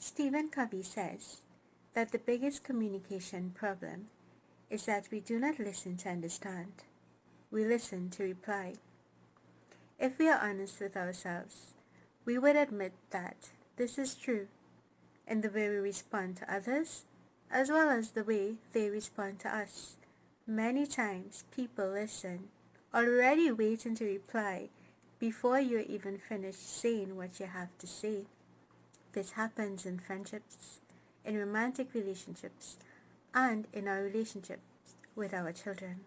Stephen Covey says that the biggest communication problem is that we do not listen to understand. We listen to reply. If we are honest with ourselves, we would admit that this is true in the way we respond to others as well as the way they respond to us. Many times people listen, already waiting to reply before you even finish saying what you have to say. This happens in friendships, in romantic relationships, and in our relationships with our children.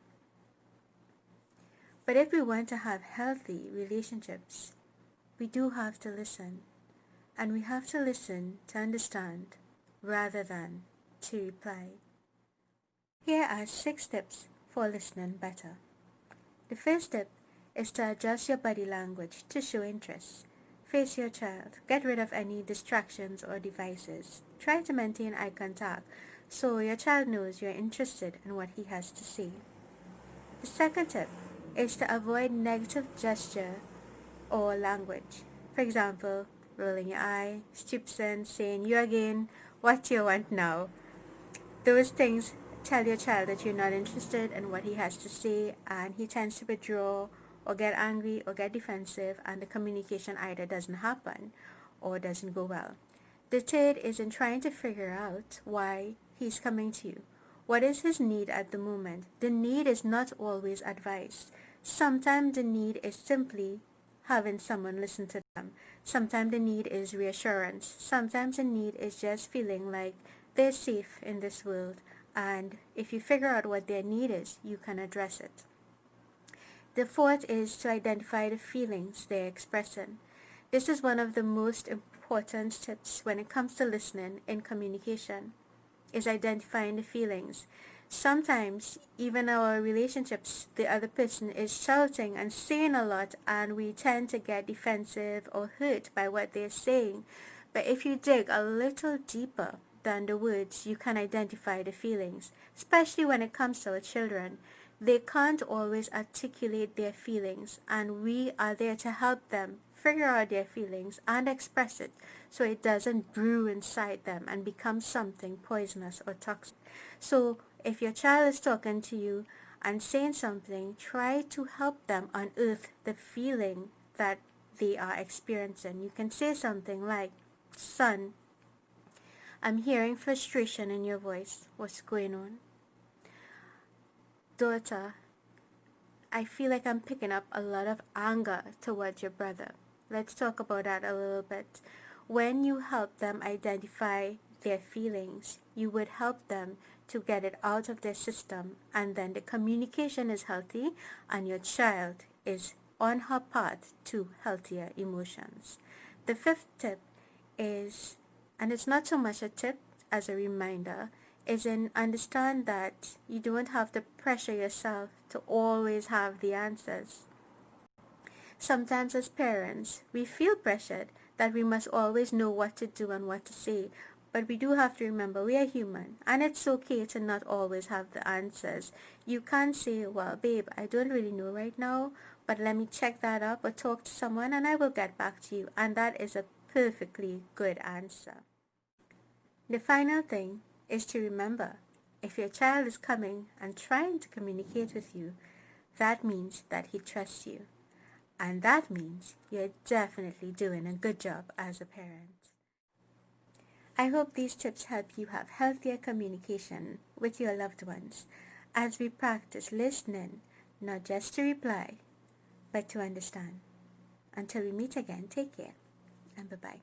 But if we want to have healthy relationships, we do have to listen. And we have to listen to understand rather than to reply. Here are 6 tips for listening better. The first tip is to adjust your body language to show interest. Face your child. Get rid of any distractions or devices. Try to maintain eye contact so your child knows you're interested in what he has to say. The second tip is to avoid negative gesture or language. For example, rolling your eye, stooping, saying you again, what do you want now? Those things tell your child that you're not interested in what he has to say, and he tends to withdraw or get angry or get defensive, and the communication either doesn't happen or doesn't go well. The third is in trying to figure out why he's coming to you. What is his need at the moment? The need is not always advice. Sometimes the need is simply having someone listen to them. Sometimes the need is reassurance. Sometimes the need is just feeling like they're safe in this world, and if you figure out what their need is, you can address it. The fourth is to identify the feelings they're expressing. This is one of the most important tips when it comes to listening in communication, is identifying the feelings. Sometimes, even our relationships, the other person is shouting and saying a lot, and we tend to get defensive or hurt by what they're saying. But if you dig a little deeper than the words, you can identify the feelings, especially when it comes to our children. They can't always articulate their feelings, and we are there to help them figure out their feelings and express it so it doesn't brew inside them and become something poisonous or toxic. So if your child is talking to you and saying something, try to help them unearth the feeling that they are experiencing. You can say something like, "Son, I'm hearing frustration in your voice. What's going on?" "Daughter, I feel like I'm picking up a lot of anger towards your brother. Let's talk about that a little bit." When you help them identify their feelings, you would help them to get it out of their system, and then the communication is healthy and your child is on her path to healthier emotions. The fifth tip is, and it's not so much a tip as a reminder, is in understand that you don't have to pressure yourself to always have the answers. Sometimes as parents, we feel pressured that we must always know what to do and what to say, but we do have to remember we are human, and it's okay to not always have the answers. You can't say, "Well, babe, I don't really know right now, but let me check that up or talk to someone and I will get back to you," and that is a perfectly good answer. The final thing is to remember, if your child is coming and trying to communicate with you, that means that he trusts you. And that means you're definitely doing a good job as a parent. I hope these tips help you have healthier communication with your loved ones as we practice listening, not just to reply, but to understand. Until we meet again, take care and bye-bye.